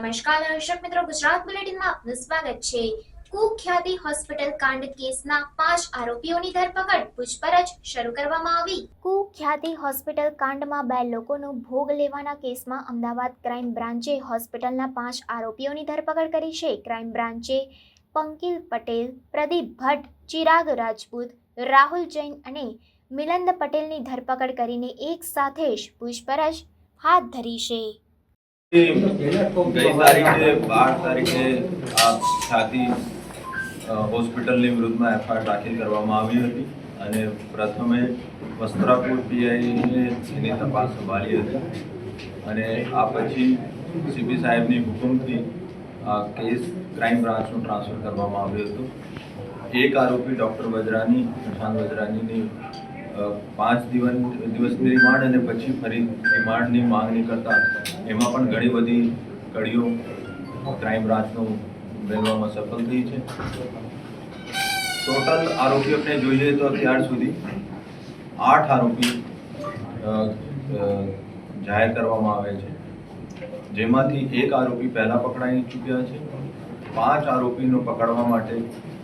નમસ્કાર દર્શક મિત્રો, ગુજરાત બુલેટિનમાં આપનું સ્વાગત છે। કુખ્યાતિ હોસ્પિટલ કાંડ કેસના 5 આરોપીઓની ધરપકડ, પૂછપરછ શરૂ કરવામાં આવી। કુખ્યાતિ હોસ્પિટલ કાંડમાં 2 લોકોનો ભોગ લેવાના કેસમાં અમદાવાદ ક્રાઇમ બ્રાન્ચે હોસ્પિટલના 5 આરોપીઓની ધરપકડ કરી છે। ક્રાઇમ બ્રાન્ચે પંકિલ પટેલ, પ્રદીપ ભટ્ટ, ચિરાગ રાજપૂત, રાહુલ જૈન અને મિલંદ પટેલની ધરપકડ કરીને એક સાથે જ પૂછપરછ હાથ ધરી છે। गई तारीखे 12 तारीखे આ ખ્યાતિ હોસ્પિટલની વિરુદ્ધમાં એફઆઈઆર દાખલ કરવામાં આવી હતી અને પ્રથમે વસ્ત્રાપુર પીઆઈએ એની તપાસ સંભાળી હતી અને આ પછી સીપી સાહેબની હુકમથી આ કેસ ક્રાઇમ બ્રાન્ચનું ટ્રાન્સફર કરવામાં આવ્યું હતું। એક આરોપી ડૉક્ટર વજરાની, પ્રશાંત વજરાનીની 5 દિવસની રિમાન્ડ અને પછી ફરી રિમાન્ડની માંગણી કરતા એમાં પણ ઘણી બધી કડીઓ ક્રાઇમ બ્રાન્ચનું મેળવવામાં સફળ થઈ છે। ટોટલ આરોપીઓને જોઈએ તો અત્યાર સુધી 8 આરોપી જાહેર કરવામાં આવે છે, જેમાંથી એક આરોપી પહેલાં પકડાઈ ચૂક્યા છે। 5 આરોપીનો પકડવા માટે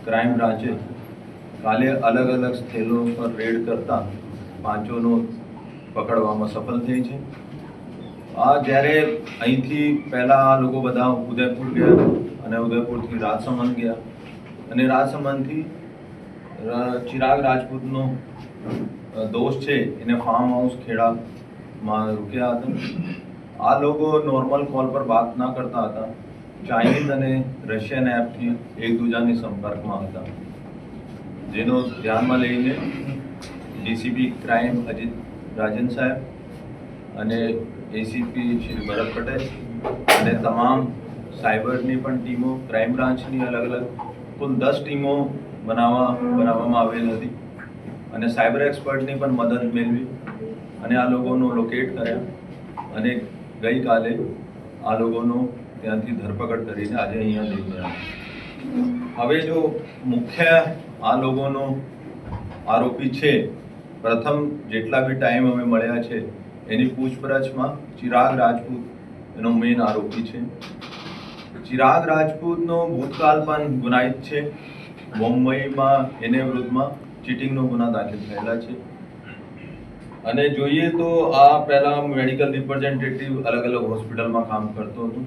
ક્રાઇમ બ્રાન્ચે કાલે અલગ અલગ સ્થળો પર રેડ કરતા 5નો પકડવામાં સફળ થઈ છે। આ જ્યારે અહીંથી પહેલાં આ લોકો બધા ઉદયપુર ગયા અને ઉદયપુરથી રાજસમંદ ગયા અને રાજસમંદથી ચિરાગ રાજપૂતનો દોસ્ત છે એને ફાર્મ હાઉસ ખેડામાં રૂક્યા હતા। આ લોકો નોર્મલ કોલ પર વાત ના કરતા હતા, ચાઇનીઝ અને રશિયન એપથી એકબીજાની સંપર્કમાં હતા, જેનો ધ્યાનમાં લઈને ડીસીપી ક્રાઇમ અજીત રાજન સાહેબ અને એસીપી શ્રી ભરત પટેલ અને તમામ સાયબરની પણ ટીમો, ક્રાઇમ બ્રાન્ચની અલગ અલગ કુલ 10 ટીમો બનાવવામાં આવેલ હતી અને સાયબર એક્સપર્ટની પણ મદદ મેળવી અને આ લોકોનો લોકેટ કર્યા અને ગઈકાલે આ લોકોનો ત્યાંથી ધરપકડ કરીને આજે અહીંયા લઈને આવ્યા। હવે જો મુખ્ય આ લોકોનો આરોપી છે, પ્રથમ જેટલા બી ટાઈમ અમે મળ્યા છે એની પૂછપરછમાં ચિરાગ રાજપૂત એનો મેઇન આરોપી છે। ચિરાગ રાજપૂતનો ભૂતકાળ પણ ગુનાહિત છે। મુંબઈમાં એને વિરુદ્ધમાં ચીટિંગનો ગુના દાખલ થયેલા છે અને જોઈએ તો આ પહેલાં મેડિકલ રિપ્રેઝેન્ટેટિવ અલગ અલગ હોસ્પિટલમાં કામ કરતો હતો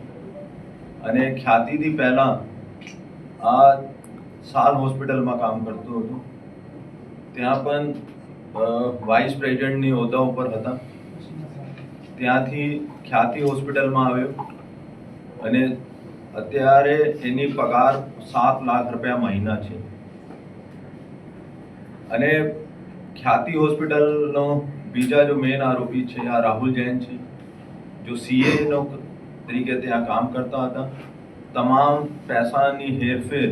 અને ખ્યાતિથી પહેલાં આ સાલ હોસ્પિટલમાં કામ કરતો હતો, ત્યાં પણ વાઇસ પ્રેસિડેન્ટની હોદ્દા ઉપર હતા। ત્યાંથી ખ્યાતિ હોસ્પિટલમાં આવ્યો અને અત્યારે એની પગાર 7 લાખ રૂપિયા મહિના છે અને ખ્યાતિ હોસ્પિટલનો બીજા જો મેઇન આરોપી છે આ રાહુલ જૈન છે, જો સીએનો તરીકે ત્યાં કામ કરતા હતા। તમામ પૈસાની હેરફેર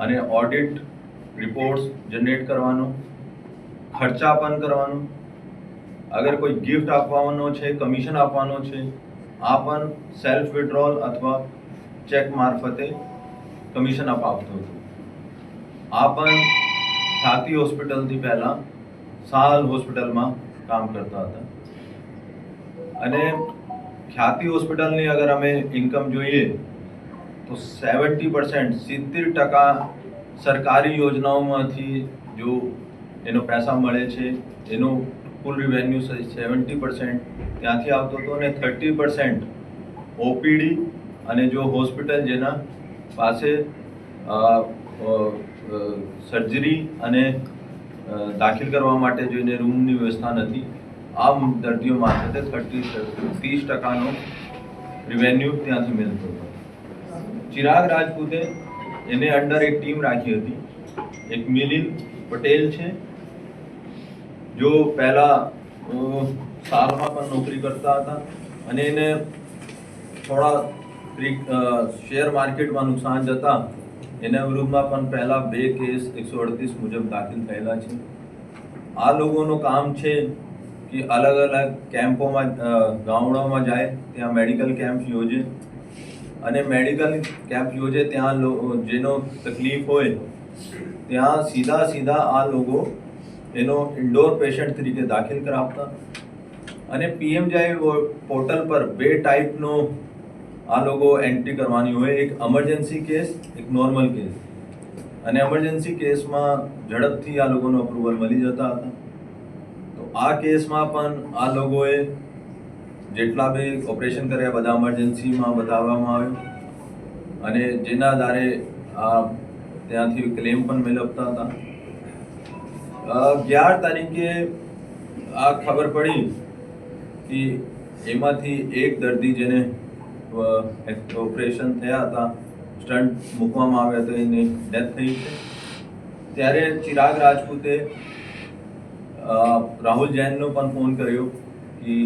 અને ઓડિટ રિપોર્ટ્સ જનરેટ કરવાનો, ખર્ચા પણ કરવાનો, અગર કોઈ ગિફ્ટ આપવાનો છે, કમિશન આપવાનો છે, આ પણ સેલ્ફ વિડ્રોલ અથવા ચેક મારફતે કમિશન અપાવતો હતો। આ પણ ખ્યાતિ હોસ્પિટલથી પહેલાં સાલ હોસ્પિટલમાં કામ કરતા હતા અને ખ્યાતિ હોસ્પિટલની અગર અમે ઇન્કમ જોઈએ તો 70% સરકારી યોજનાઓમાંથી જો એનો પૈસા મળે છે, એનો કુલ રેવન્યુ 70% ત્યાંથી આવતો હતો અને 30% ઓપીડી અને જો હોસ્પિટલ જેના પાસે સર્જરી અને દાખલ કરવા માટે જો એને રૂમની વ્યવસ્થા નથી, આ દર્દીઓ મારફતે 30%નો રેવન્યુ ત્યાંથી મળતો હતો। ચિરાગ રાજપૂતે એને અંડર એક ટીમ રાખી હતી, એક મિલિંદ પટેલ છે જો પહેલાં સાલમાં પણ નોકરી કરતા હતા અને એને થોડા શેર માર્કેટમાં નુકસાન જતા એના વિરુદ્ધમાં પણ પહેલાં 2 કેસ 138 મુજબ દાખલ થયેલા છે। આ લોકોનું કામ છે કે અલગ અલગ કેમ્પોમાં, ગામડાઓમાં જાય, ત્યાં મેડિકલ કેમ્પ યોજે અને મેડિકલ કેમ્પ યોજે ત્યાં જેનો તકલીફ હોય ત્યાં સીધા આ લોકો એનો ઇન્ડોર પેશન્ટ તરીકે દાખલ કરાવતા અને પીએમજેઆઈ પોર્ટલ પર 2 ટાઈપનો આ લોકો એન્ટ્રી કરવાની હોય, એક એમરજન્સી કેસ, એક નોર્મલ કેસ. અને એમરજન્સી કેસમાં ઝડપથી આ લોકોનો અપ્રુવલ મળી જતા હતા. તો આ કેસમાં પણ આ લોકોએ જેટલા બી ઓપરેશન કર્યા બધા એમરજન્સીમાં બતાવવામાં આવ્યું અને જેના આધારે આ ત્યાંથી ક્લેમ પણ મેળવતા હતા. 11 તારીખે આ ખબર પડી કે એમાંથી એક દર્દી જેને ઓપરેશન થયા હતા, સ્ટન્ટ મૂકવામાં આવ્યા તો એની ડેથ થઈ છે. ત્યારે ચિરાગ રાજપૂતે રાહુલ જૈનનો પણ ફોન કર્યો કે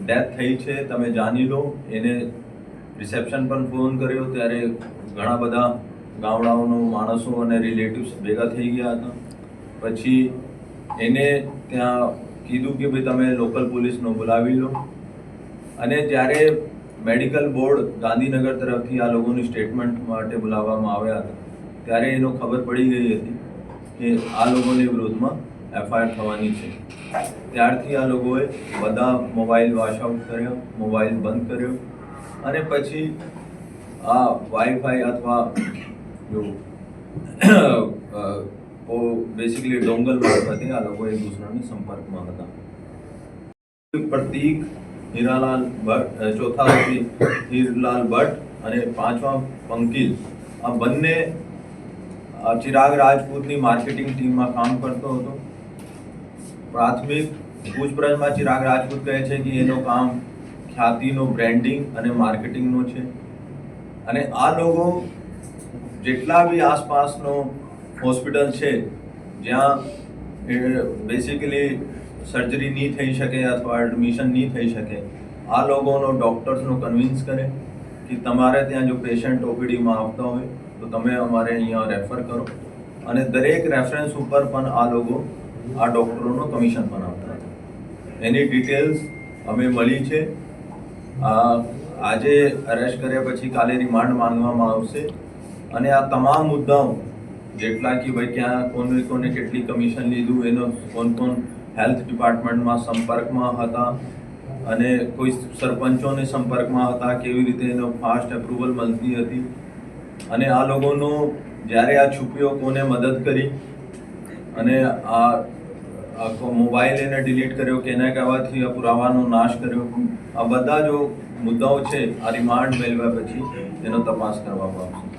ડેથ થઈ છે, તમે જાણી લો. એને રિસેપ્શન પણ ફોન કર્યો ત્યારે ઘણા બધા ગામડાઓનો માણસો અને રિલેટિવ્સ ભેગા થઈ ગયા હતા. પછી એને ત્યાં કીધું કે ભાઈ તમે લોકલ પોલીસનો બોલાવી લો. અને જ્યારે મેડિકલ બોર્ડ ગાંધીનગર તરફથી આ લોકોની સ્ટેટમેન્ટ માટે બોલાવવામાં આવ્યા હતા ત્યારે એનો ખબર પડી ગઈ હતી કે આ લોકોની વિરુદ્ધમાં એફઆઈઆર થવાની છે. ત્યારથી આ લોકોએ બધા મોબાઈલ વોશ આઉટ કર્યો, મોબાઈલ બંધ કર્યો અને પછી આ વાઈફાઈ અથવા જો બેસિકલી ડોંગલ મારફતે આ લોકો એક દૂસરાના સંપર્કમાં હતા. પ્રતીક હીરાલાલ ભટ્ટ, ચોથા વ્યક્તિ હીરલાલ ભટ્ટ અને પાંચમા પંકિલ, આ બંને ચિરાગ રાજપૂતની માર્કેટિંગ ટીમમાં કામ કરતો હતો. પ્રાથમિક પૂછપરછમાં ચિરાગ રાજપૂત કહે છે કે એનો કામ ખ્યાતિનો બ્રેન્ડિંગ અને માર્કેટિંગનો છે અને આ લોકો જેટલા બી આસપાસનો હોસ્પિટલ છે જ્યાં બેસિકલી સર્જરી નહીં થઈ શકે અથવા એડમિશન નહીં થઈ શકે, આ લોકોનો ડૉક્ટર્સનો કન્વિન્સ કરે કે તમારે ત્યાં જો પેશન્ટ ઓપીડીમાં આવતા હોય તો તમે અમારે અહીંયા રેફર કરો. અને દરેક રેફરન્સ ઉપર પણ આ લોકો આ ડૉક્ટરોનો કમિશન પણ આપતા હતા. એની ડિટેલ્સ અમે મળી છે. આજે અરેસ્ટ કર્યા પછી કાલે રિમાન્ડ માંગવામાં આવશે અને આ તમામ મુદ્દાઓ જેટલા કે ભાઈ ક્યાં કોને કેટલી કમિશન લીધું, એનો કોણ હેલ્થ ડિપાર્ટમેન્ટમાં સંપર્કમાં હતા અને કોઈ સરપંચોને સંપર્કમાં હતા, કેવી રીતે એનો ફાસ્ટ એપ્રુવલ મળતી હતી અને આ લોકોનો જ્યારે આ છુપીઓ કોને મદદ કરી અને આ મોબાઈલ એને ડિલીટ કર્યો, કેના કહેવાથી આ પુરાવાનો નાશ કર્યો, આ બધા જો મુદ્દાઓ છે આ રિમાન્ડ મેળવ્યા પછી એનો તપાસ કરવામાં આવશે.